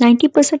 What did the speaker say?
90%